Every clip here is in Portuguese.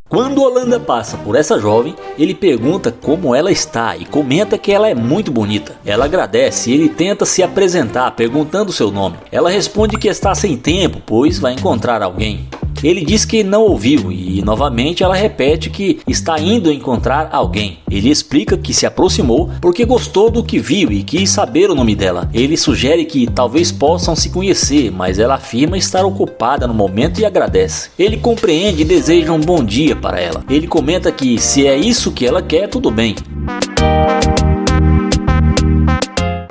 Quando Holanda passa por essa jovem, ele pergunta como ela está e comenta que ela é muito bonita. Ela agradece e ele tenta se apresentar perguntando seu nome. Ela responde que está sem tempo, pois vai encontrar alguém. Ele diz que não ouviu e novamente ela repete que está indo encontrar alguém. Ele explica que se aproximou porque gostou do que viu e quis saber o nome dela. Ele sugere que talvez possam se conhecer, mas ela afirma estar ocupada no momento e agradece. Ele compreende e deseja um bom dia para ela. Ele comenta que se é isso que ela quer, tudo bem.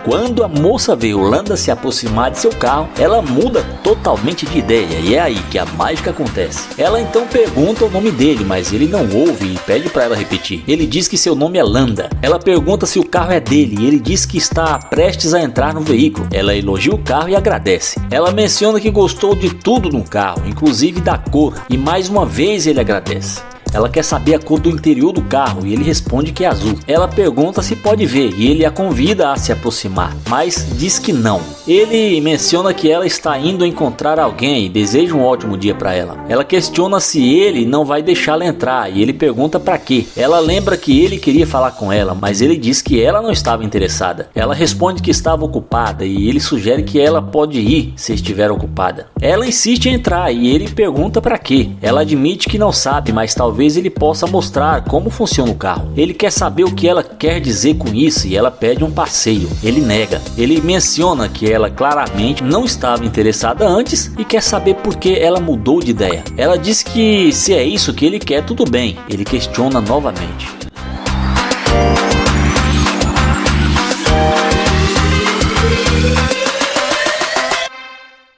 Quando a moça vê Holanda se aproximar de seu carro, ela muda totalmente de ideia e é aí que a mágica acontece. Ela então pergunta o nome dele, mas ele não ouve e pede para ela repetir. Ele diz que seu nome é Landa. Ela pergunta se o carro é dele e ele diz que está prestes a entrar no veículo. Ela elogia o carro e agradece. Ela menciona que gostou de tudo no carro, inclusive da cor, e mais uma vez ele agradece. Ela quer saber a cor do interior do carro e ele responde que é azul. Ela pergunta se pode ver e ele a convida a se aproximar, mas diz que não. Ele menciona que ela está indo encontrar alguém e deseja um ótimo dia para ela. Ela questiona se ele não vai deixá-la entrar e ele pergunta para quê. Ela lembra que ele queria falar com ela, mas ele diz que ela não estava interessada. Ela responde que estava ocupada e ele sugere que ela pode ir se estiver ocupada. Ela insiste em entrar e ele pergunta para quê. Ela admite que não sabe, mas talvez ele possa mostrar como funciona o carro. Ele quer saber o que ela quer dizer com isso e ela pede um passeio. Ele nega. Ele menciona que ela claramente não estava interessada antes e quer saber por que ela mudou de ideia. Ela diz que se é isso que ele quer, tudo bem. Ele questiona novamente.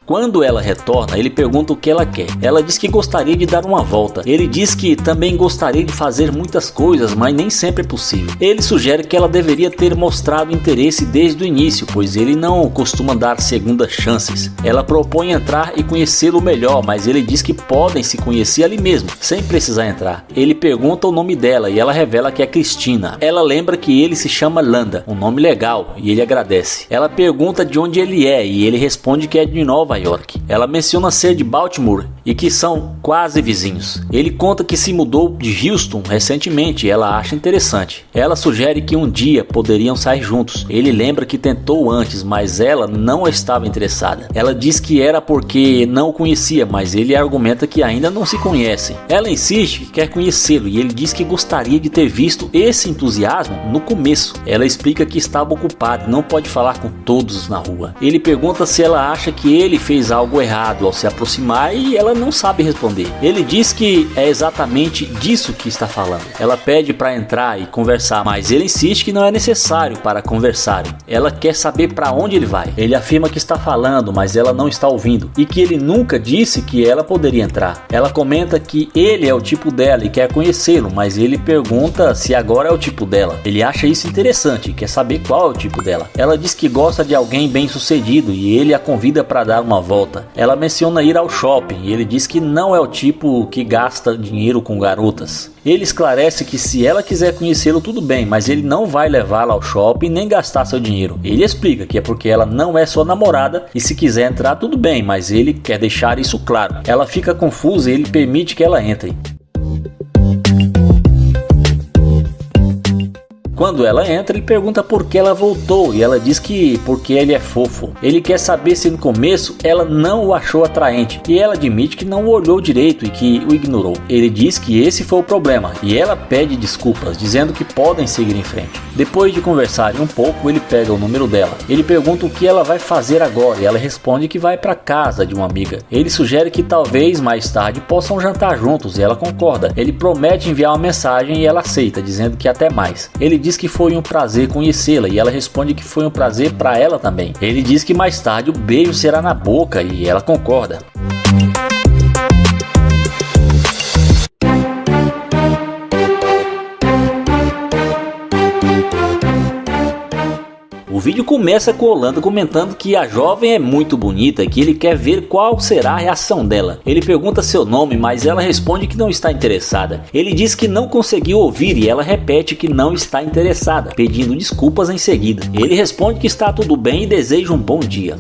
Quando ela retorna, ele pergunta o que ela quer. Ela diz que gostaria de dar uma volta. Ele diz que também gostaria de fazer muitas coisas, mas nem sempre é possível. Ele sugere que ela deveria ter mostrado interesse desde o início, pois ele não costuma dar segundas chances. Ela propõe entrar e conhecê-lo melhor, mas ele diz que podem se conhecer ali mesmo, sem precisar entrar. Ele pergunta o nome dela e ela revela que é Cristina. Ela lembra que ele se chama Landa, um nome legal, e ele agradece. Ela pergunta de onde ele é e ele responde que é de Nova York. Ela menciona ser de Baltimore e que são quase vizinhos. Ele conta que se mudou de Houston recentemente e ela acha interessante. Ela sugere que um dia poderiam sair juntos. Ele lembra que tentou antes, mas ela não estava interessada. Ela diz que era porque não o conhecia, mas ele argumenta que ainda não se conhecem. Ela insiste que quer conhecê-lo e ele diz que gostaria de ter visto esse entusiasmo no começo. Ela explica que estava ocupada e não pode falar com todos na rua. Ele pergunta se ela acha que ele fez algo errado ao se aproximar e ela não sabe responder. Ele diz que é exatamente disso que está falando. Ela pede para entrar e conversar, mas ele insiste que não é necessário para conversarem. Ela quer saber para onde ele vai. Ele afirma que está falando, mas ela não está ouvindo e que ele nunca disse que ela poderia entrar. Ela comenta que ele é o tipo dela e quer conhecê-lo, mas ele pergunta se agora é o tipo dela. Ele acha isso interessante e quer saber qual é o tipo dela. Ela diz que gosta de alguém bem sucedido e ele a convida para dar uma volta. Ela menciona ir ao shopping e ele diz que não é o tipo que gasta dinheiro com garotas. Ele esclarece que se ela quiser conhecê-lo tudo bem, mas ele não vai levá-la ao shopping nem gastar seu dinheiro. Ele explica que é porque ela não é sua namorada e se quiser entrar tudo bem, mas ele quer deixar isso claro. Ela fica confusa e ele permite que ela entre. Quando ela entra, ele pergunta por que ela voltou e ela diz que porque ele é fofo. Ele quer saber se no começo ela não o achou atraente e ela admite que não o olhou direito e que o ignorou. Ele diz que esse foi o problema e ela pede desculpas, dizendo que podem seguir em frente. Depois de conversarem um pouco, ele pega o número dela. Ele pergunta o que ela vai fazer agora e ela responde que vai para casa de uma amiga. Ele sugere que talvez mais tarde possam jantar juntos e ela concorda. Ele promete enviar uma mensagem e ela aceita, dizendo que até mais. Ele diz que foi um prazer conhecê-la e ela responde que foi um prazer para ela também. Ele diz que mais tarde o beijo será na boca e ela concorda. O vídeo começa com Holanda comentando que a jovem é muito bonita e que ele quer ver qual será a reação dela. Ele pergunta seu nome, mas ela responde que não está interessada. Ele diz que não conseguiu ouvir e ela repete que não está interessada, pedindo desculpas em seguida. Ele responde que está tudo bem e deseja um bom dia.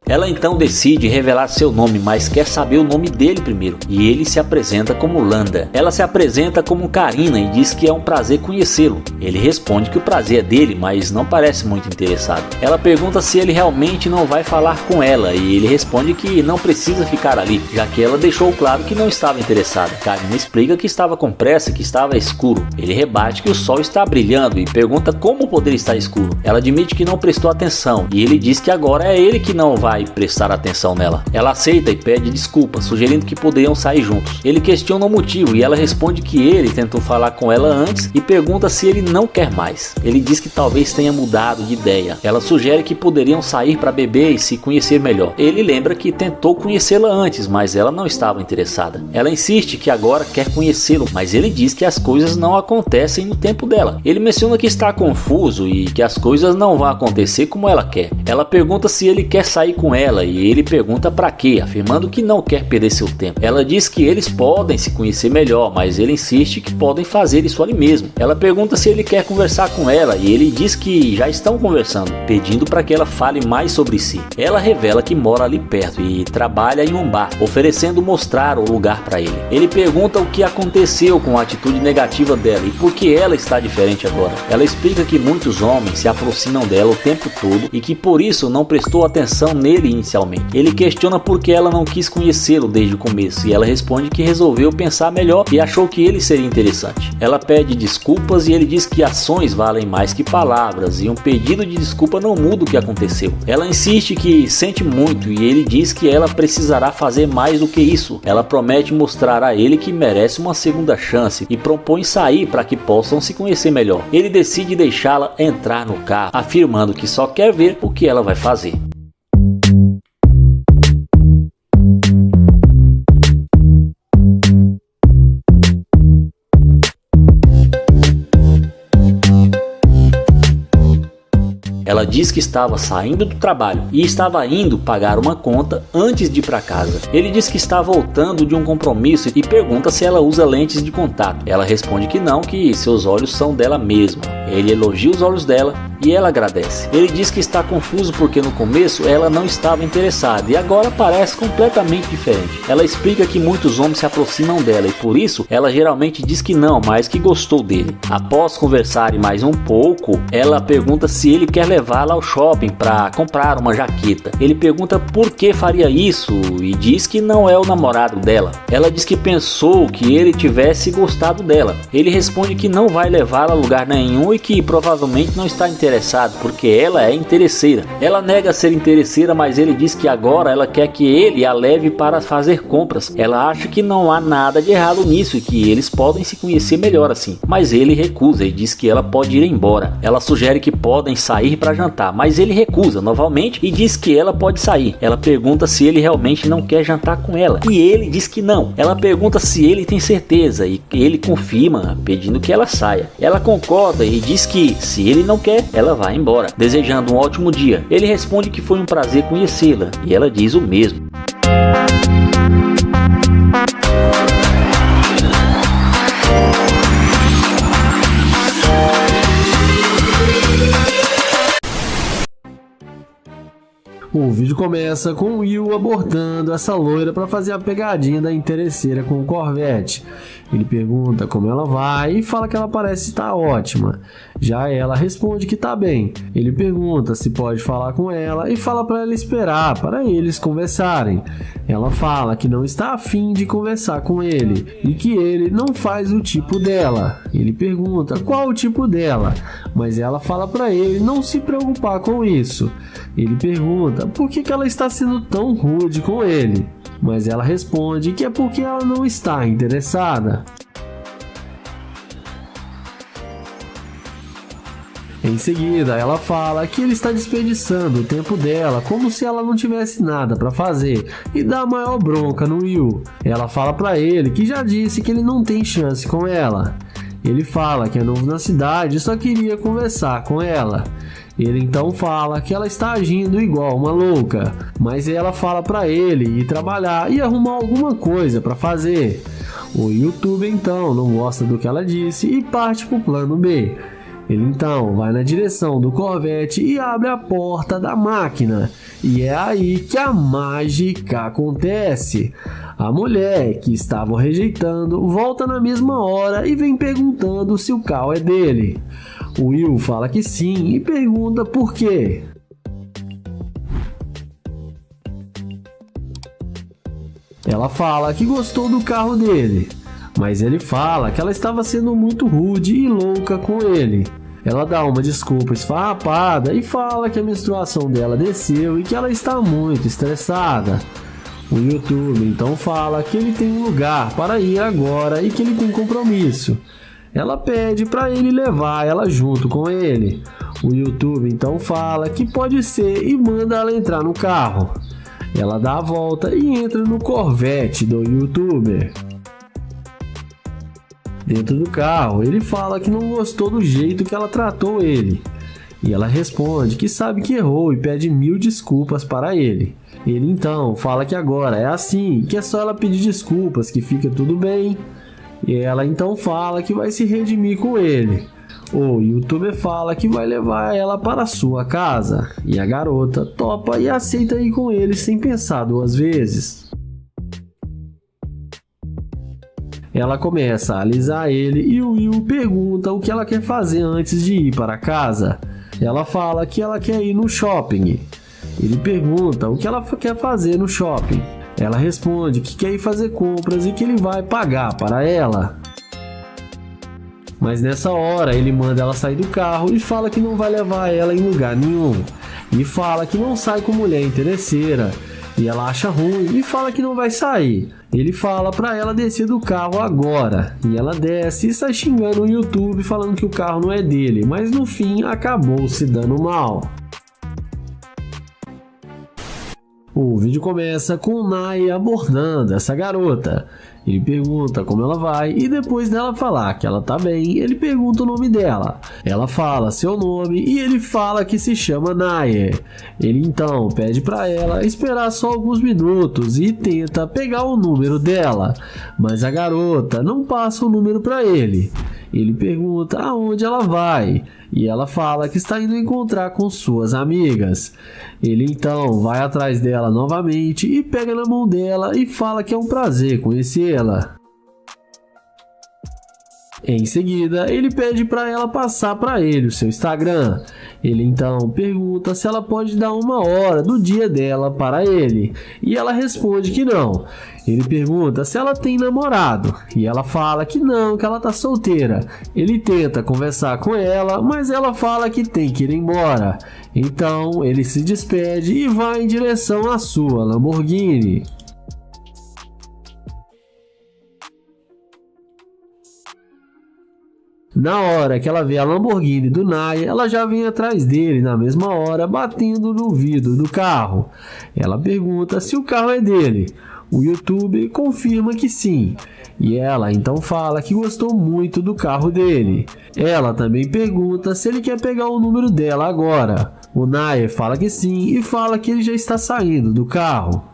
Ela então decide revelar seu nome, mas quer saber o nome dele primeiro, e ele se apresenta como Landa. Ela se apresenta como Karina e diz que é um prazer conhecê-lo. Ele responde que o prazer é dele, mas não parece muito interessado. Ela pergunta se ele realmente não vai falar com ela, e ele responde que não precisa ficar ali, já que ela deixou claro que não estava interessada. Karina explica que estava com pressa, que estava escuro. Ele rebate que o sol está brilhando e pergunta como poderia estar escuro. Ela admite que não prestou atenção, e ele diz que agora é ele que não vai prestar atenção nela. Ela aceita e pede desculpas, sugerindo que poderiam sair juntos. Ele questiona o motivo e ela responde que ele tentou falar com ela antes e pergunta se ele não quer mais. Ele diz que talvez tenha mudado de ideia. Ela sugere que poderiam sair para beber e se conhecer melhor. Ele lembra que tentou conhecê-la antes, mas ela não estava interessada. Ela insiste que agora quer conhecê-lo, mas ele diz que as coisas não acontecem no tempo dela. Ele menciona que está confuso e que as coisas não vão acontecer como ela quer. Ela pergunta se ele quer sair com ela e ele pergunta para quê, afirmando que não quer perder seu tempo. Ela diz que eles podem se conhecer melhor, mas ele insiste que podem fazer isso ali mesmo. Ela pergunta se ele quer conversar com ela e ele diz que já estão conversando, pedindo para que ela fale mais sobre si. Ela revela que mora ali perto e trabalha em um bar, oferecendo mostrar o lugar para ele. Ele pergunta o que aconteceu com a atitude negativa dela e por que ela está diferente agora. Ela explica que muitos homens se aproximam dela o tempo todo e que por isso não prestou atenção nele inicialmente. Ele questiona por que ela não quis conhecê-lo desde o começo e ela responde que resolveu pensar melhor e achou que ele seria interessante. Ela pede desculpas e ele diz que ações valem mais que palavras e um pedido de desculpa não muda o que aconteceu. Ela insiste que sente muito e ele diz que ela precisará fazer mais do que isso. Ela promete mostrar a ele que merece uma segunda chance e propõe sair para que possam se conhecer melhor. Ele decide deixá-la entrar no carro, afirmando que só quer ver o que ela vai fazer. Ela diz que estava saindo do trabalho e estava indo pagar uma conta antes de ir para casa. Ele diz que está voltando de um compromisso e pergunta se ela usa lentes de contato. Ela responde que não, que seus olhos são dela mesma. Ele elogia os olhos dela e ela agradece. Ele diz que está confuso porque no começo ela não estava interessada e agora parece completamente diferente. Ela explica que muitos homens se aproximam dela e por isso ela geralmente diz que não, mas que gostou dele. Após conversarem mais um pouco, ela pergunta se ele quer levá-la ao shopping para comprar uma jaqueta. Ele pergunta por que faria isso e diz que não é o namorado dela. Ela diz que pensou que ele tivesse gostado dela. Ele responde que não vai levá-la a lugar nenhum e que provavelmente não está interessado porque ela é interesseira. Ela nega ser interesseira, mas ele diz que agora ela quer que ele a leve para fazer compras. Ela acha que não há nada de errado nisso e que eles podem se conhecer melhor assim, mas ele recusa e diz que ela pode ir embora. Ela sugere que podem sair para jantar, mas ele recusa novamente e diz que ela pode sair. Ela pergunta se ele realmente não quer jantar com ela e ele diz que não. Ela pergunta se ele tem certeza e ele confirma, pedindo que ela saia. Ela concorda e diz que se ele não quer, ela vai embora, desejando um ótimo dia. Ele responde que foi um prazer conhecê-la e ela diz o mesmo. O vídeo começa com o Will abordando essa loira para fazer a pegadinha da interesseira com o Corvette. Ele pergunta como ela vai e fala que ela parece estar ótima. Já ela responde que está bem. Ele pergunta se pode falar com ela e fala para ela esperar para eles conversarem. Ela fala que não está afim de conversar com ele e que ele não faz o tipo dela. Ele pergunta qual o tipo dela, mas ela fala para ele não se preocupar com isso. Ele pergunta por que ela está sendo tão rude com ele, mas ela responde que é porque ela não está interessada. Em seguida, ela fala que ele está desperdiçando o tempo dela como se ela não tivesse nada para fazer e dá a maior bronca no Will. Ela fala para ele que já disse que ele não tem chance com ela. Ele fala que é novo na cidade e só queria conversar com ela. Ele então fala que ela está agindo igual uma louca, mas ela fala para ele ir trabalhar e arrumar alguma coisa para fazer. O YouTube então não gosta do que ela disse e parte para o plano B. Ele então vai na direção do Corvette e abre a porta da máquina. E é aí que a mágica acontece. A mulher que estava rejeitando volta na mesma hora e vem perguntando se o carro é dele. O Will fala que sim e pergunta por quê. Ela fala que gostou do carro dele, mas ele fala que ela estava sendo muito rude e louca com ele. Ela dá uma desculpa esfarrapada e fala que a menstruação dela desceu e que ela está muito estressada. O YouTube então fala que ele tem um lugar para ir agora e que ele tem compromisso. Ela pede para ele levar ela junto com ele. O YouTube então fala que pode ser e manda ela entrar no carro. Ela dá a volta e entra no Corvette do YouTuber. Dentro do carro, ele fala que não gostou do jeito que ela tratou ele. E ela responde que sabe que errou e pede 1000 desculpas para ele. Ele então fala que agora é assim, que é só ela pedir desculpas, que fica tudo bem. E ela então fala que vai se redimir com ele. O YouTuber fala que vai levar ela para sua casa. E a garota topa e aceita ir com ele sem pensar 2 vezes. Ela começa a alisar ele e o Will pergunta o que ela quer fazer antes de ir para casa. Ela fala que ela quer ir no shopping. Ele pergunta o que ela quer fazer no shopping. Ela responde que quer ir fazer compras e que ele vai pagar para ela. Mas nessa hora ele manda ela sair do carro e fala que não vai levar ela em lugar nenhum. E fala que não sai com mulher interesseira. E ela acha ruim e fala que não vai sair. Ele fala para ela descer do carro agora. E ela desce e sai xingando o YouTube falando que o carro não é dele. Mas no fim acabou se dando mal. O vídeo começa com o Nai abordando essa garota. Ele pergunta como ela vai e depois dela falar que ela tá bem, ele pergunta o nome dela. Ela fala seu nome e ele fala que se chama Naye. Ele então pede para ela esperar só alguns minutos e tenta pegar o número dela, mas a garota não passa o número para ele. Ele pergunta aonde ela vai e ela fala que está indo encontrar com suas amigas. Ele então vai atrás dela novamente e pega na mão dela e fala que é um prazer conhecê-la. Em seguida, ele pede para ela passar para ele o seu Instagram. Ele então pergunta se ela pode dar 1 hora do dia dela para ele, e ela responde que não. Ele pergunta se ela tem namorado, e ela fala que não, que ela tá solteira. Ele tenta conversar com ela, mas ela fala que tem que ir embora. Então, ele se despede e vai em direção à sua Lamborghini. Na hora que ela vê a Lamborghini do Nai, ela já vem atrás dele na mesma hora, batendo no vidro do carro. Ela pergunta se o carro é dele. O YouTube confirma que sim. E ela então fala que gostou muito do carro dele. Ela também pergunta se ele quer pegar o número dela agora. O Nai fala que sim e fala que ele já está saindo do carro.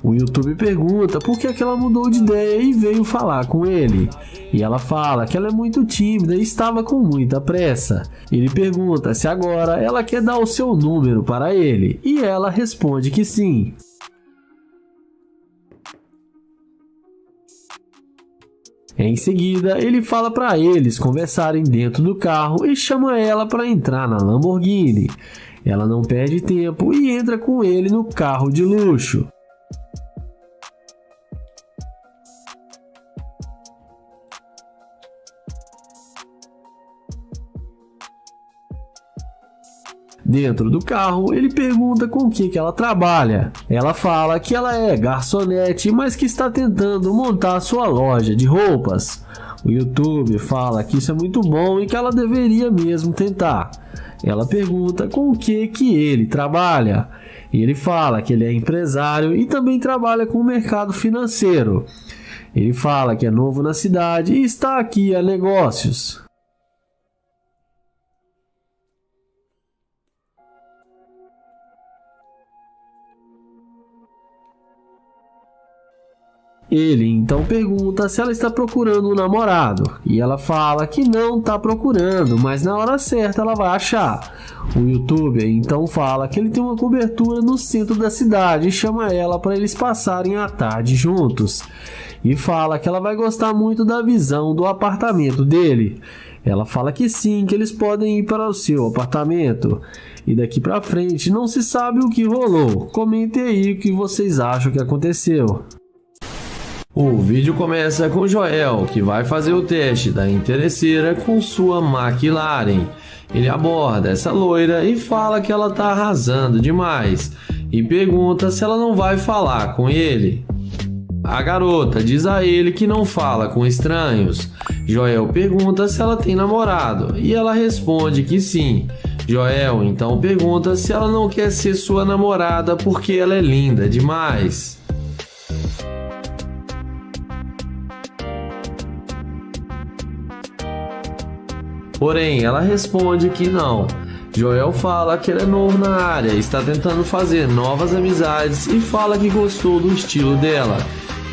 O YouTube pergunta por que ela mudou de ideia e veio falar com ele. E ela fala que ela é muito tímida e estava com muita pressa. Ele pergunta se agora ela quer dar o seu número para ele. E ela responde que sim. Em seguida, ele fala para eles conversarem dentro do carro e chama ela para entrar na Lamborghini. Ela não perde tempo e entra com ele no carro de luxo. Dentro do carro, ele pergunta com o que ela trabalha. Ela fala que ela é garçonete, mas que está tentando montar sua loja de roupas. O YouTube fala que isso é muito bom e que ela deveria mesmo tentar. Ela pergunta com o que ele trabalha. E ele fala que ele é empresário e também trabalha com o mercado financeiro. Ele fala que é novo na cidade e está aqui a negócios. Ele então pergunta se ela está procurando um namorado e ela fala que não está procurando, mas na hora certa ela vai achar. O youtuber então fala que ele tem uma cobertura no centro da cidade e chama ela para eles passarem a tarde juntos. E fala que ela vai gostar muito da visão do apartamento dele. Ela fala que sim, que eles podem ir para o seu apartamento. E daqui pra frente não se sabe o que rolou. Comentem aí o que vocês acham que aconteceu. O vídeo começa com Joel, que vai fazer o teste da interesseira com sua McLaren. Ele aborda essa loira e fala que ela tá arrasando demais e pergunta se ela não vai falar com ele. A garota diz a ele que não fala com estranhos. Joel pergunta se ela tem namorado e ela responde que sim. Joel então pergunta se ela não quer ser sua namorada porque ela é linda demais. Porém, ela responde que não. Joel fala que ele é novo na área, está tentando fazer novas amizades e fala que gostou do estilo dela.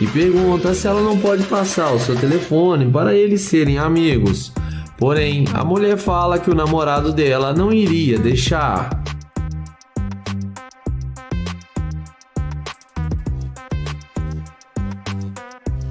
E pergunta se ela não pode passar o seu telefone para eles serem amigos. Porém, a mulher fala que o namorado dela não iria deixar.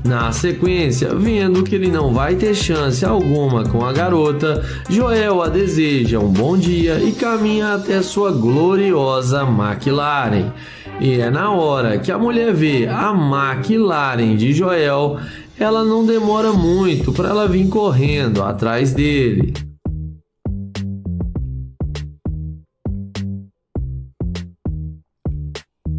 Na sequência, vendo que ele não vai ter chance alguma com a garota, Joel a deseja um bom dia e caminha até sua gloriosa McLaren. E é na hora que a mulher vê a McLaren de Joel, ela não demora muito para ela vir correndo atrás dele.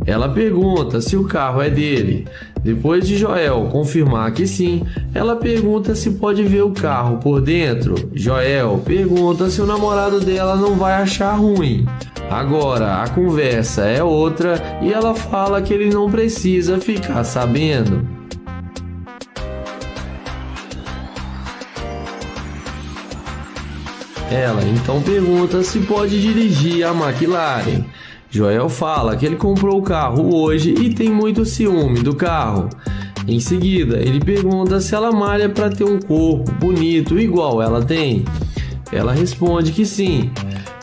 Ela pergunta se o carro é dele. Depois de Joel confirmar que sim, ela pergunta se pode ver o carro por dentro. Joel pergunta se o namorado dela não vai achar ruim. Agora a conversa é outra e ela fala que ele não precisa ficar sabendo. Ela então pergunta se pode dirigir a McLaren. Joel fala que ele comprou o carro hoje e tem muito ciúme do carro. Em seguida, ele pergunta se ela malha para ter um corpo bonito igual ela tem. Ela responde que sim.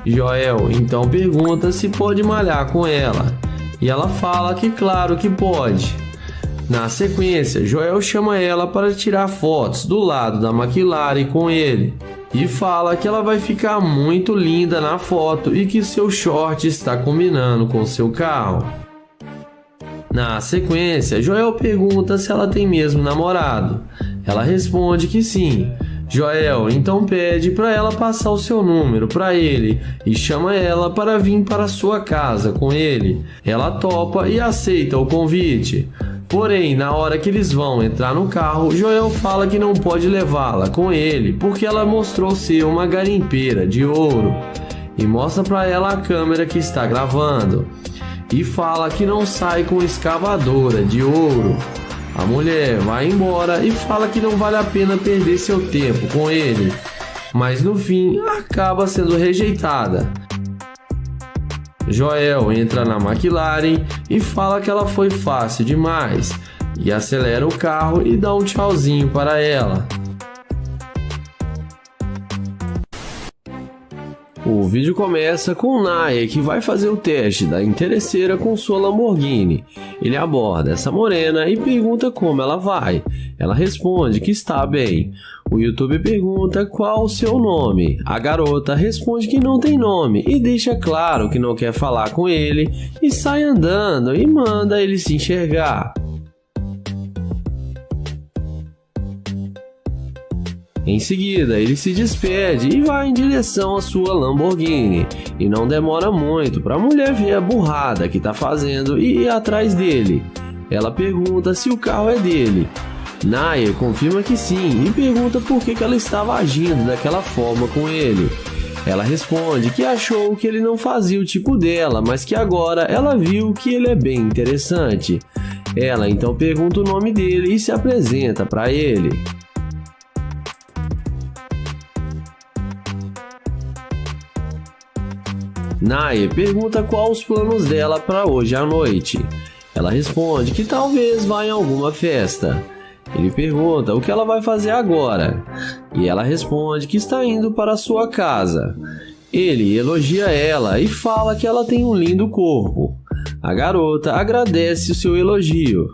Joel então pergunta se pode malhar com ela. E ela fala que claro que pode. Na sequência, Joel chama ela para tirar fotos do lado da McLaren com ele. E fala que ela vai ficar muito linda na foto e que seu short está combinando com seu carro. Na sequência, Joel pergunta se ela tem mesmo namorado. Ela responde que sim. Joel então pede para ela passar o seu número para ele e chama ela para vir para sua casa com ele. Ela topa e aceita o convite. Porém, na hora que eles vão entrar no carro, Joel fala que não pode levá-la com ele porque ela mostrou ser uma garimpeira de ouro e mostra para ela a câmera que está gravando e fala que não sai com escavadora de ouro. A mulher vai embora e fala que não vale a pena perder seu tempo com ele, mas no fim acaba sendo rejeitada. Joel entra na McLaren e fala que ela foi fácil demais e acelera o carro e dá um tchauzinho para ela. O vídeo começa com Naya, que vai fazer o teste da interesseira com sua Lamborghini. Ele aborda essa morena e pergunta como ela vai. Ela responde que está bem. O youtuber pergunta qual o seu nome. A garota responde que não tem nome e deixa claro que não quer falar com ele e sai andando e manda ele se enxergar. Em seguida, ele se despede e vai em direção à sua Lamborghini. E não demora muito para a mulher ver a burrada que está fazendo e ir atrás dele. Ela pergunta se o carro é dele. Naya confirma que sim e pergunta por que ela estava agindo daquela forma com ele. Ela responde que achou que ele não fazia o tipo dela, mas que agora ela viu que ele é bem interessante. Ela então pergunta o nome dele e se apresenta para ele. Naya pergunta qual os planos dela para hoje à noite. Ela responde que talvez vá em alguma festa. Ele pergunta o que ela vai fazer agora, e ela responde que está indo para sua casa. Ele elogia ela e fala que ela tem um lindo corpo. A garota agradece o seu elogio.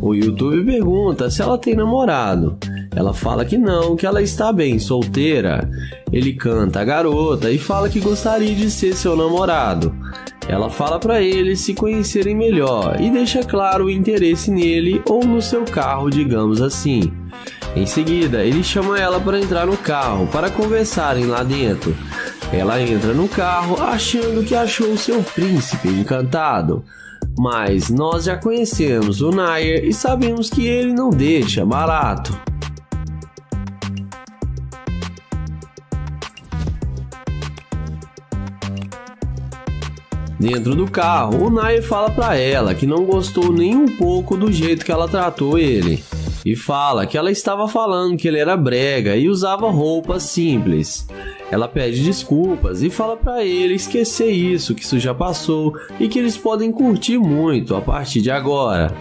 O YouTube pergunta se ela tem namorado. Ela fala que não, que ela está bem solteira. Ele canta a garota e fala que gostaria de ser seu namorado. Ela fala para eles se conhecerem melhor e deixa claro o interesse nele ou no seu carro, digamos assim. Em seguida, ele chama ela para entrar no carro para conversarem lá dentro. Ela entra no carro achando que achou seu príncipe encantado. Mas nós já conhecemos o Nair e sabemos que ele não deixa barato. Dentro do carro, o Nair fala pra ela que não gostou nem um pouco do jeito que ela tratou ele. E fala que ela estava falando que ele era brega e usava roupas simples. Ela pede desculpas e fala pra ele esquecer isso, que isso já passou e que eles podem curtir muito a partir de agora.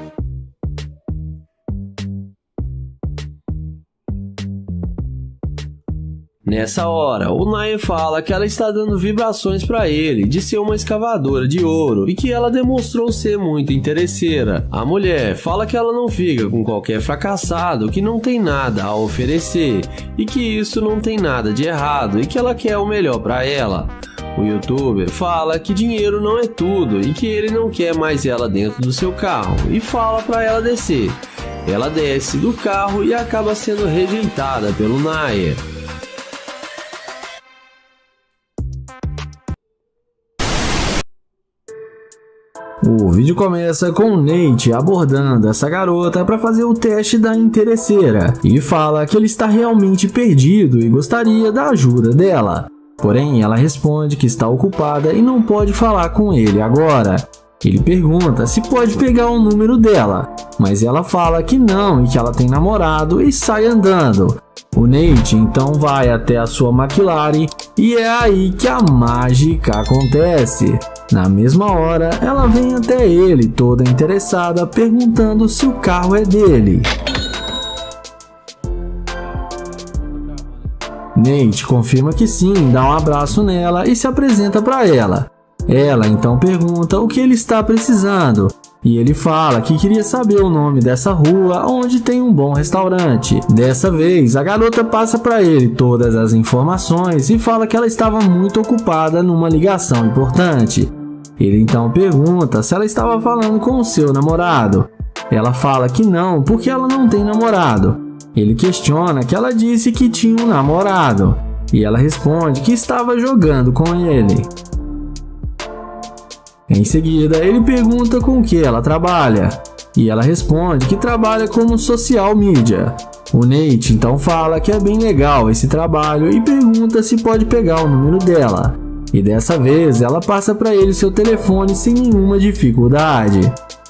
Nessa hora, o Nair fala que ela está dando vibrações para ele de ser uma escavadora de ouro e que ela demonstrou ser muito interesseira. A mulher fala que ela não fica com qualquer fracassado que não tem nada a oferecer e que isso não tem nada de errado e que ela quer o melhor para ela. O youtuber fala que dinheiro não é tudo e que ele não quer mais ela dentro do seu carro e fala para ela descer. Ela desce do carro e acaba sendo rejeitada pelo Nair. O vídeo começa com o Nate abordando essa garota para fazer o teste da interesseira e fala que ele está realmente perdido e gostaria da ajuda dela. Porém, ela responde que está ocupada e não pode falar com ele agora. Ele pergunta se pode pegar o número dela, mas ela fala que não e que ela tem namorado e sai andando. O Nate então vai até a sua McLaren e é aí que a mágica acontece. Na mesma hora, ela vem até ele toda interessada, perguntando se o carro é dele. Nate confirma que sim, dá um abraço nela e se apresenta para ela. Ela então pergunta o que ele está precisando e ele fala que queria saber o nome dessa rua onde tem um bom restaurante. Dessa vez, a garota passa para ele todas as informações e fala que ela estava muito ocupada numa ligação importante. Ele então pergunta se ela estava falando com o seu namorado. Ela fala que não, porque ela não tem namorado. Ele questiona que ela disse que tinha um namorado e ela responde que estava jogando com ele. Em seguida, ele pergunta com o que ela trabalha, e ela responde que trabalha como social media. O Nate então fala que é bem legal esse trabalho e pergunta se pode pegar o número dela. E dessa vez, ela passa para ele seu telefone sem nenhuma dificuldade.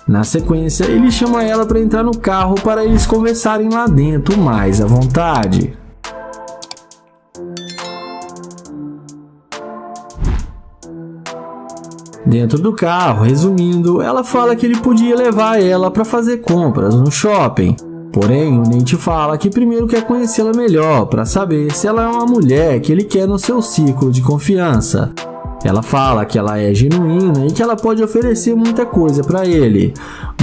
Na sequência, ele chama ela para entrar no carro para eles conversarem lá dentro mais à vontade. Dentro do carro, resumindo, ela fala que ele podia levar ela para fazer compras no shopping. Porém, o Nate fala que primeiro quer conhecê-la melhor para saber se ela é uma mulher que ele quer no seu ciclo de confiança. Ela fala que ela é genuína e que ela pode oferecer muita coisa para ele.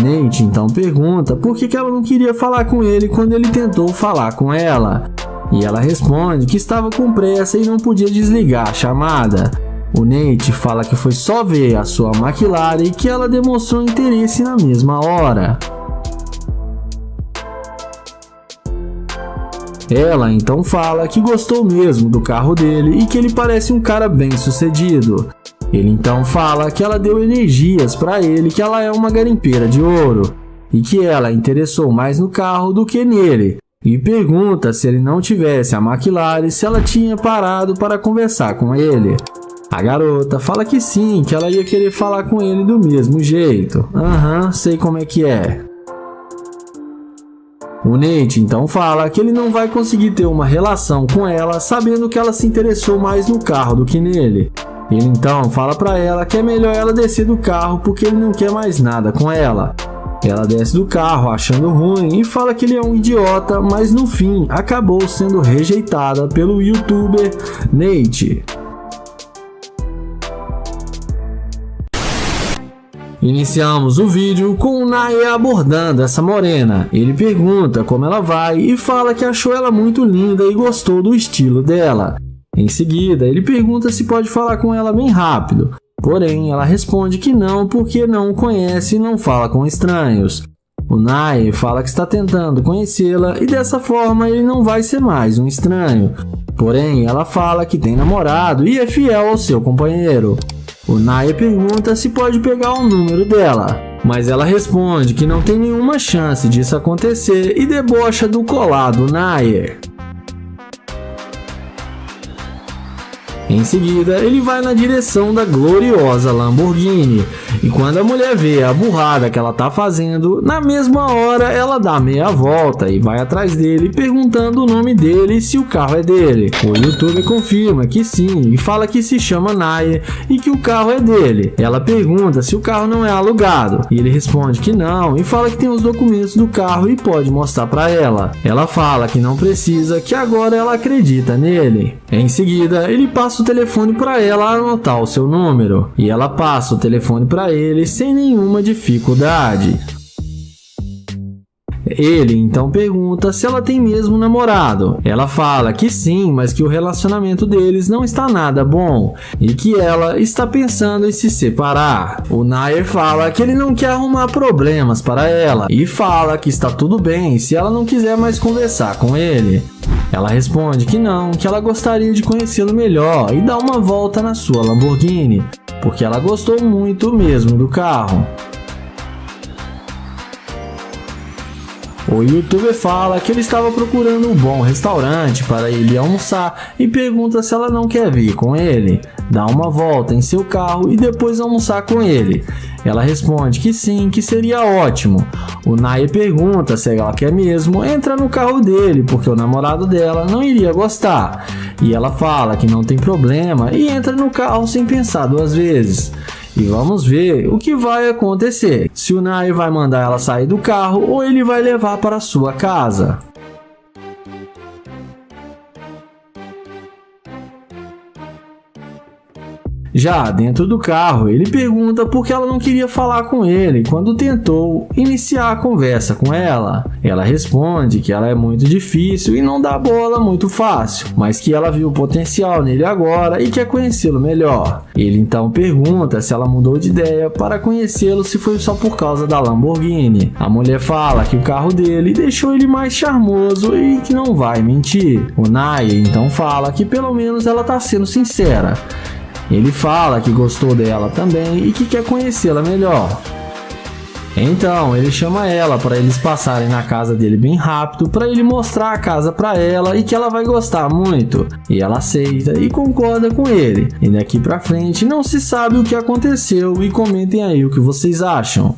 Nate então pergunta por que ela não queria falar com ele quando ele tentou falar com ela. E ela responde que estava com pressa e não podia desligar a chamada. O Nate fala que foi só ver a sua McLaren e que ela demonstrou interesse na mesma hora. Ela então fala que gostou mesmo do carro dele e que ele parece um cara bem sucedido. Ele então fala que ela deu energias para ele, que ela é uma garimpeira de ouro e que ela interessou mais no carro do que nele. E pergunta se ele não tivesse a McLaren, se ela tinha parado para conversar com ele. A garota fala que sim, que ela ia querer falar com ele do mesmo jeito. Sei como é que é. O Nate então fala que ele não vai conseguir ter uma relação com ela, sabendo que ela se interessou mais no carro do que nele. Ele então fala pra ela que é melhor ela descer do carro porque ele não quer mais nada com ela. Ela desce do carro achando ruim e fala que ele é um idiota, mas no fim acabou sendo rejeitada pelo youtuber Nate. Iniciamos o vídeo com o Naya abordando essa morena. Ele pergunta como ela vai e fala que achou ela muito linda e gostou do estilo dela. Em seguida, ele pergunta se pode falar com ela bem rápido. Porém, ela responde que não porque não o conhece e não fala com estranhos. O Naya fala que está tentando conhecê-la e dessa forma ele não vai ser mais um estranho. Porém, ela fala que tem namorado e é fiel ao seu companheiro. O Naya pergunta se pode pegar o número dela, mas ela responde que não tem nenhuma chance disso acontecer e debocha do colar do Naya. Em seguida, ele vai na direção da gloriosa Lamborghini, e quando a mulher vê a burrada que ela tá fazendo, na mesma hora ela dá meia volta e vai atrás dele perguntando o nome dele e se o carro é dele. O youtuber confirma que sim e fala que se chama Naya e que o carro é dele. Ela pergunta se o carro não é alugado e ele responde que não e fala que tem os documentos do carro e pode mostrar pra ela. Ela fala que não precisa, que agora ela acredita nele. Em seguida, ele passa o telefone para ela anotar o seu número e ela passa o telefone para ele sem nenhuma dificuldade. Ele então pergunta se ela tem mesmo namorado. Ela fala que sim, mas que o relacionamento deles não está nada bom e que ela está pensando em se separar. O Naya fala que ele não quer arrumar problemas para ela e fala que está tudo bem se ela não quiser mais conversar com ele. Ela responde que não, que ela gostaria de conhecê-lo melhor e dar uma volta na sua Lamborghini, porque ela gostou muito mesmo do carro. O youtuber fala que ele estava procurando um bom restaurante para ele almoçar e pergunta se ela não quer vir com ele, dar uma volta em seu carro e depois almoçar com ele. Ela responde que sim, que seria ótimo. O Naya pergunta se ela quer mesmo entrar no carro dele, porque o namorado dela não iria gostar. E ela fala que não tem problema e entra no carro sem pensar duas vezes. E vamos ver o que vai acontecer, se o Naya vai mandar ela sair do carro ou ele vai levar para sua casa. Já dentro do carro, ele pergunta por que ela não queria falar com ele quando tentou iniciar a conversa com ela. Ela responde que ela é muito difícil e não dá bola muito fácil, mas que ela viu o potencial nele agora e quer conhecê-lo melhor. Ele então pergunta se ela mudou de ideia para conhecê-lo, se foi só por causa da Lamborghini. A mulher fala que o carro dele deixou ele mais charmoso e que não vai mentir. O Naya então fala que pelo menos ela está sendo sincera. Ele fala que gostou dela também e que quer conhecê-la melhor. Então ele chama ela para eles passarem na casa dele bem rápido para ele mostrar a casa para ela e que ela vai gostar muito. E ela aceita e concorda com ele. E daqui pra frente não se sabe o que aconteceu e comentem aí o que vocês acham.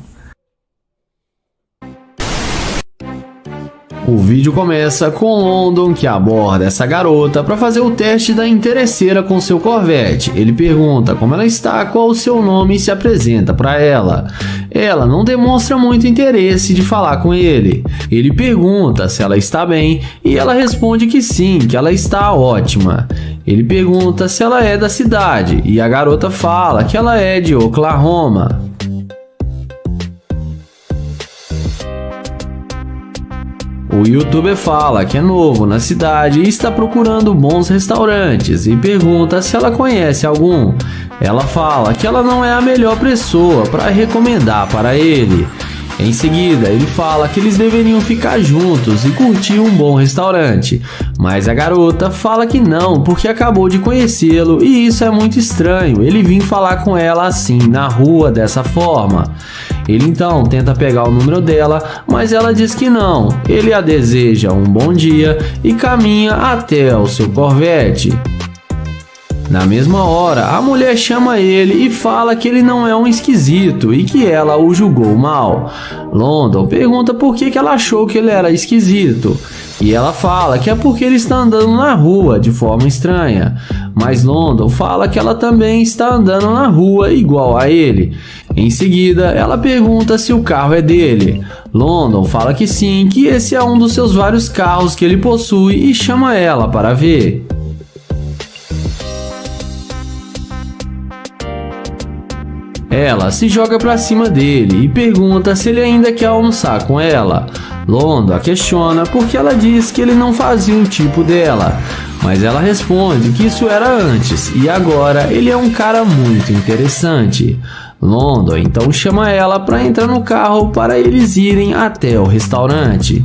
O vídeo começa com London, que aborda essa garota para fazer o teste da interesseira com seu Corvette. Ele pergunta como ela está, qual o seu nome e se apresenta para ela. Ela não demonstra muito interesse de falar com ele. Ele pergunta se ela está bem e ela responde que sim, que ela está ótima. Ele pergunta se ela é da cidade e a garota fala que ela é de Oklahoma. O youtuber fala que é novo na cidade e está procurando bons restaurantes e pergunta se ela conhece algum. Ela fala que ela não é a melhor pessoa para recomendar para ele. Em seguida, ele fala que eles deveriam ficar juntos e curtir um bom restaurante, mas a garota fala que não, porque acabou de conhecê-lo e isso é muito estranho, ele vir falar com ela assim, na rua, dessa forma. Ele então tenta pegar o número dela, mas ela diz que não. Ele a deseja um bom dia e caminha até o seu Corvette. Na mesma hora, a mulher chama ele e fala que ele não é um esquisito e que ela o julgou mal. London pergunta por que ela achou que ele era esquisito. E ela fala que é porque ele está andando na rua de forma estranha. mas London fala que ela também está andando na rua igual a ele. Em seguida, ela pergunta se o carro é dele. London fala que sim, que esse é um dos seus vários carros que ele possui e chama ela para ver. Ela se joga pra cima dele e pergunta se ele ainda quer almoçar com ela. London a questiona porque ela diz que ele não fazia o tipo dela, mas ela responde que isso era antes e agora ele é um cara muito interessante. London então chama ela para entrar no carro para eles irem até o restaurante.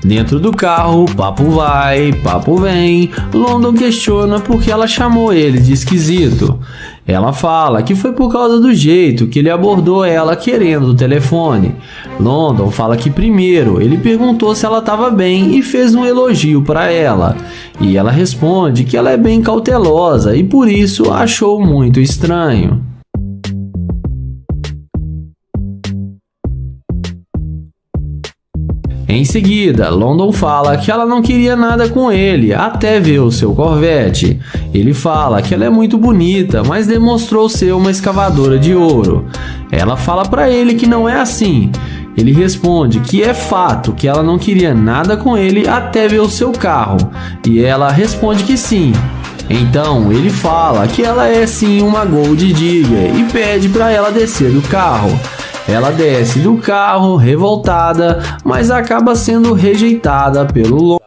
Dentro do carro, papo vai, papo vem. London questiona porque ela chamou ele de esquisito. Ela fala que foi por causa do jeito que ele abordou ela querendo o telefone. London fala que primeiro ele perguntou se ela estava bem e fez um elogio para ela. E ela responde que ela é bem cautelosa e por isso achou muito estranho. Em seguida, London fala que ela não queria nada com ele até ver o seu Corvette. Ele fala que ela é muito bonita, mas demonstrou ser uma escavadora de ouro. Ela fala para ele que não é assim. Ele responde que é fato que ela não queria nada com ele até ver o seu carro. E ela responde que sim. Então ele fala que ela é sim uma Gold Digger e pede para ela descer do carro. Ela desce do carro revoltada, mas acaba sendo rejeitada pelo London.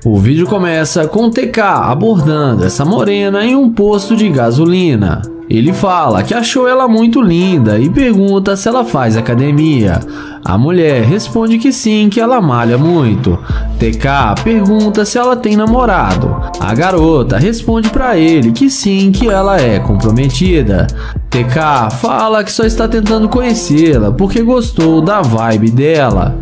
O vídeo começa com TK abordando essa morena em um posto de gasolina. Ele fala que achou ela muito linda e pergunta se ela faz academia. A mulher responde que sim, que ela malha muito. TK pergunta se ela tem namorado. A garota responde para ele que sim, que ela é comprometida. TK fala que só está tentando conhecê-la porque gostou da vibe dela.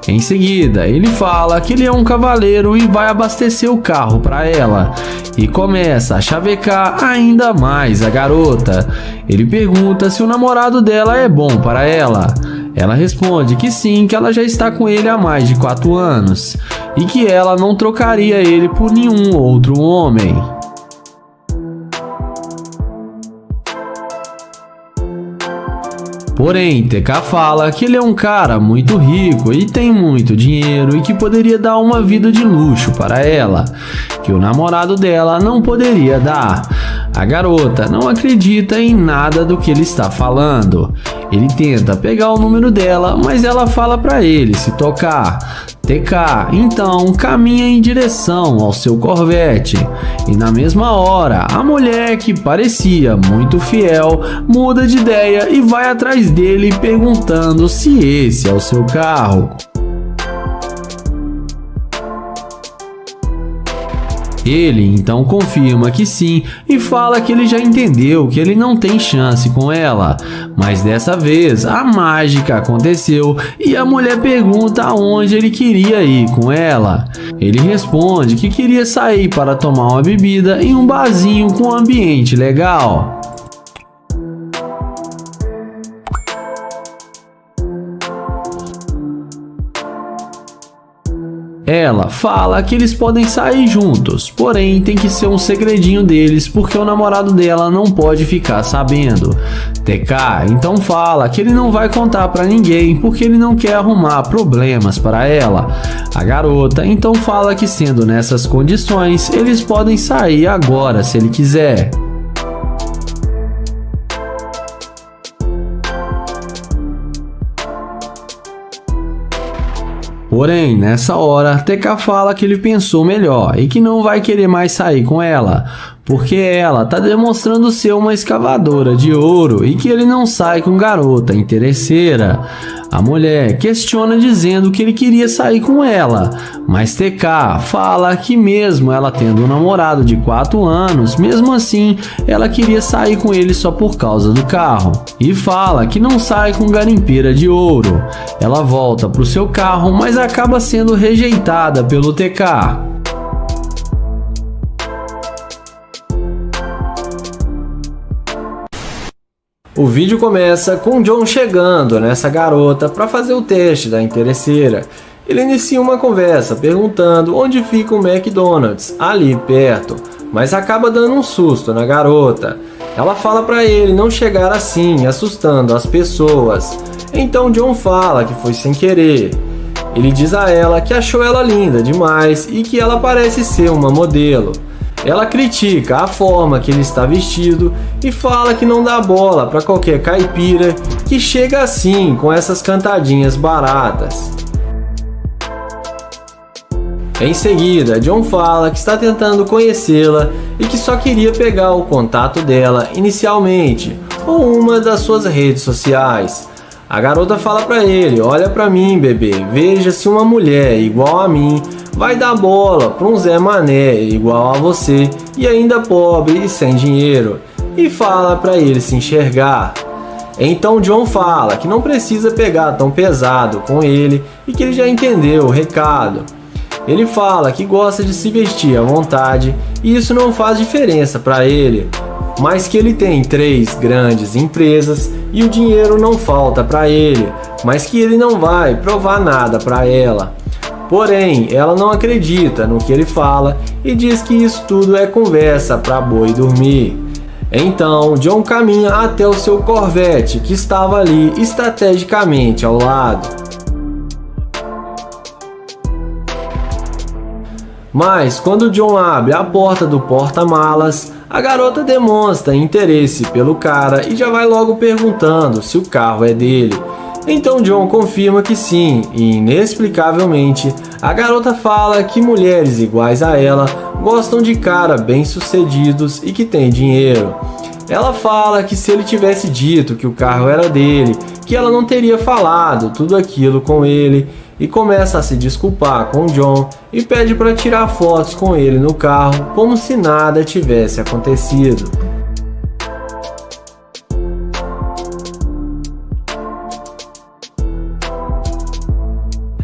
Em seguida, ele fala que ele é um cavaleiro e vai abastecer o carro para ela e começa a chavecar ainda mais a garota. Ele pergunta se o namorado dela é bom para ela. Ela responde que sim, que ela já está com ele há mais de 4 anos e que ela não trocaria ele por nenhum outro homem. Porém, TK fala que ele é um cara muito rico e tem muito dinheiro e que poderia dar uma vida de luxo para ela, que o namorado dela não poderia dar. A garota não acredita em nada do que ele está falando. Ele tenta pegar o número dela, mas ela fala para ele se tocar. TK então caminha em direção ao seu Corvette e na mesma hora a mulher, que parecia muito fiel, muda de ideia e vai atrás dele perguntando se esse é o seu carro. Ele então confirma que sim e fala que ele já entendeu que ele não tem chance com ela, mas dessa vez a mágica aconteceu e a mulher pergunta aonde ele queria ir com ela. Ele responde que queria sair para tomar uma bebida em um barzinho com um ambiente legal. Ela fala que eles podem sair juntos, porém tem que ser um segredinho deles porque o namorado dela não pode ficar sabendo. TK então fala que ele não vai contar pra ninguém porque ele não quer arrumar problemas para ela. A garota então fala que sendo nessas condições, eles podem sair agora se ele quiser. Porém, nessa hora, TK fala que ele pensou melhor e que não vai querer mais sair com ela, porque ela tá demonstrando ser uma escavadora de ouro e que ele não sai com garota interesseira. A mulher questiona dizendo que ele queria sair com ela, mas TK fala que mesmo ela tendo um namorado de 4 anos, mesmo assim ela queria sair com ele só por causa do carro. E fala que não sai com garimpeira de ouro. Ela volta pro seu carro, mas acaba sendo rejeitada pelo TK. O vídeo começa com John chegando nessa garota para fazer o teste da interesseira. Ele inicia uma conversa perguntando onde fica o McDonald's, ali perto, mas acaba dando um susto na garota. Ela fala para ele não chegar assim, assustando as pessoas. Então John fala que foi sem querer. Ele diz a ela que achou ela linda demais e que ela parece ser uma modelo. Ela critica a forma que ele está vestido e fala que não dá bola para qualquer caipira que chega assim com essas cantadinhas baratas. Em seguida, John fala que está tentando conhecê-la e que só queria pegar o contato dela inicialmente ou uma das suas redes sociais. A garota fala para ele: olha para mim, bebê, veja se uma mulher igual a mim vai dar bola para um Zé Mané igual a você e ainda pobre e sem dinheiro, e fala para ele se enxergar. Então John fala que não precisa pegar tão pesado com ele e que ele já entendeu o recado. Ele fala que gosta de se vestir à vontade e isso não faz diferença para ele, mas que ele tem 3 grandes empresas e o dinheiro não falta para ele, mas que ele não vai provar nada para ela. Porém, ela não acredita no que ele fala e diz que isso tudo é conversa para boi dormir. Então, John caminha até o seu Corvette, que estava ali estrategicamente ao lado. Mas, quando John abre a porta do porta-malas, a garota demonstra interesse pelo cara e já vai logo perguntando se o carro é dele. Então John confirma que sim, e inexplicavelmente a garota fala que mulheres iguais a ela gostam de cara bem-sucedidos e que tem dinheiro. Ela fala que se ele tivesse dito que o carro era dele, que ela não teria falado tudo aquilo com ele, e começa a se desculpar com John e pede para tirar fotos com ele no carro como se nada tivesse acontecido.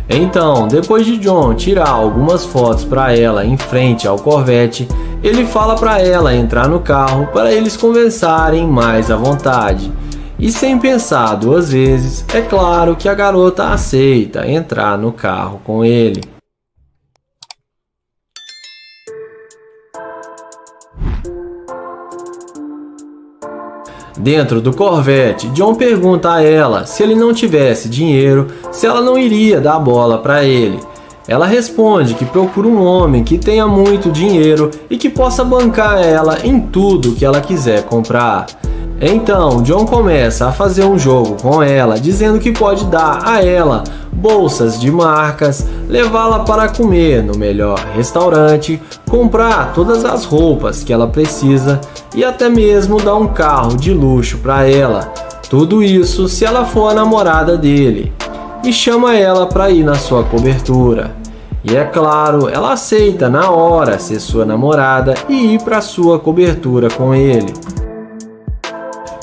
Então, depois de John tirar algumas fotos para ela em frente ao Corvette, ele fala para ela entrar no carro para eles conversarem mais à vontade. E sem pensar 2 vezes, é claro que a garota aceita entrar no carro com ele. Dentro do Corvette, John pergunta a ela se ele não tivesse dinheiro, se ela não iria dar bola para ele. Ela responde que procura um homem que tenha muito dinheiro e que possa bancar ela em tudo que ela quiser comprar. Então, John começa a fazer um jogo com ela, dizendo que pode dar a ela bolsas de marcas, levá-la para comer no melhor restaurante, comprar todas as roupas que ela precisa e até mesmo dar um carro de luxo para ela. Tudo isso se ela for a namorada dele. E chama ela para ir na sua cobertura. E é claro, ela aceita na hora ser sua namorada e ir para sua cobertura com ele.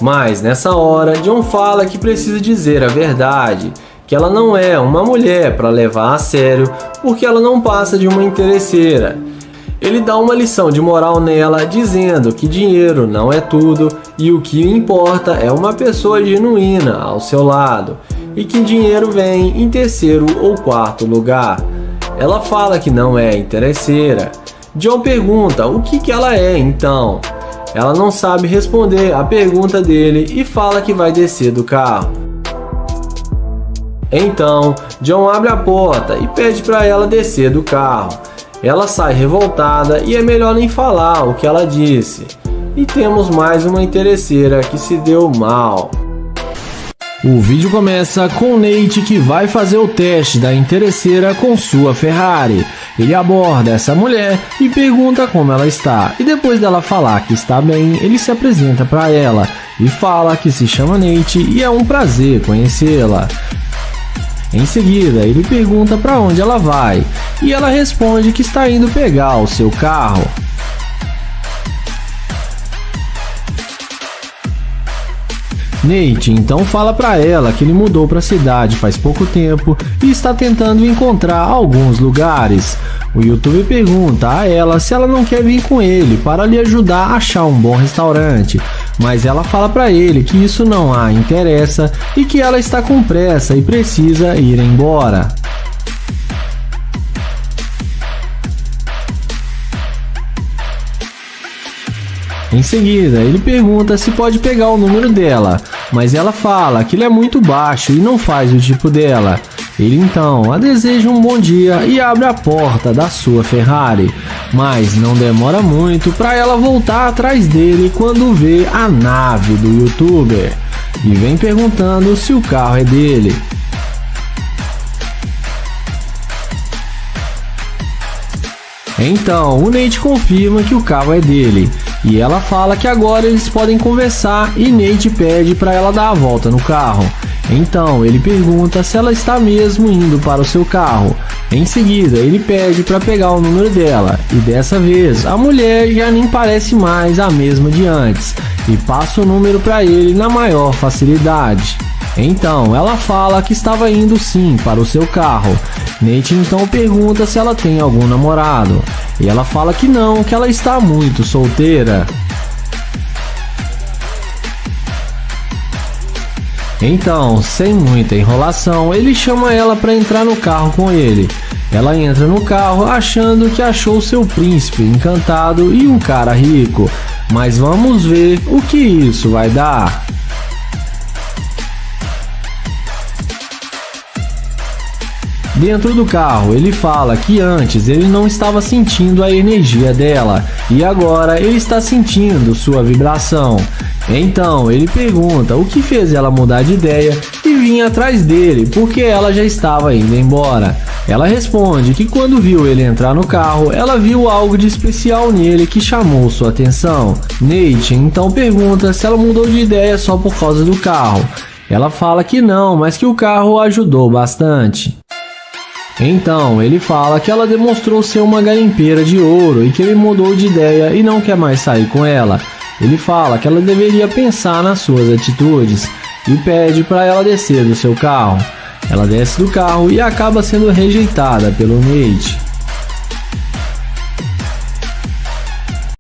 Mas nessa hora, John fala que precisa dizer a verdade, que ela não é uma mulher para levar a sério, porque ela não passa de uma interesseira. Ele dá uma lição de moral nela, dizendo que dinheiro não é tudo e o que importa é uma pessoa genuína ao seu lado, e que dinheiro vem em 3º ou 4º lugar. Ela fala que não é interesseira. John pergunta o que ela é então. Ela não sabe responder a pergunta dele e fala que vai descer do carro. Então, John abre a porta e pede para ela descer do carro. Ela sai revoltada e é melhor nem falar o que ela disse. E temos mais uma interesseira que se deu mal. O vídeo começa com Nate, que vai fazer o teste da interesseira com sua Ferrari. Ele aborda essa mulher e pergunta como ela está, e depois dela falar que está bem, ele se apresenta para ela e fala que se chama Nate e é um prazer conhecê-la. Em seguida, ele pergunta para onde ela vai, e ela responde que está indo pegar o seu carro. Nate então fala para ela que ele mudou para a cidade faz pouco tempo e está tentando encontrar alguns lugares. O youtuber pergunta a ela se ela não quer vir com ele para lhe ajudar a achar um bom restaurante, mas ela fala pra ele que isso não a interessa e que ela está com pressa e precisa ir embora. Em seguida, ele pergunta se pode pegar o número dela, mas ela fala que ele é muito baixo e não faz o tipo dela. Ele então a deseja um bom dia e abre a porta da sua Ferrari, mas não demora muito para ela voltar atrás dele quando vê a nave do youtuber e vem perguntando se o carro é dele. Então, o Nate confirma que o carro é dele e ela fala que agora eles podem conversar e Nate pede para ela dar a volta no carro. Então, ele pergunta se ela está mesmo indo para o seu carro. Em seguida, ele pede para pegar o número dela e dessa vez a mulher já nem parece mais a mesma de antes e passa o número para ele na maior facilidade. Então, ela fala que estava indo sim para o seu carro. Nate então pergunta se ela tem algum namorado. E ela fala que não, que ela está muito solteira. Então, sem muita enrolação, ele chama ela para entrar no carro com ele. Ela entra no carro achando que achou seu príncipe encantado e um cara rico. Mas vamos ver o que isso vai dar. Dentro do carro, ele fala que antes ele não estava sentindo a energia dela e agora ele está sentindo sua vibração. Então ele pergunta o que fez ela mudar de ideia e vir atrás dele porque ela já estava indo embora. Ela responde que quando viu ele entrar no carro, ela viu algo de especial nele que chamou sua atenção. Nate então pergunta se ela mudou de ideia só por causa do carro. Ela fala que não, mas que o carro ajudou bastante. Então, ele fala que ela demonstrou ser uma garimpeira de ouro e que ele mudou de ideia e não quer mais sair com ela. Ele fala que ela deveria pensar nas suas atitudes e pede para ela descer do seu carro. Ela desce do carro e acaba sendo rejeitada pelo Nate.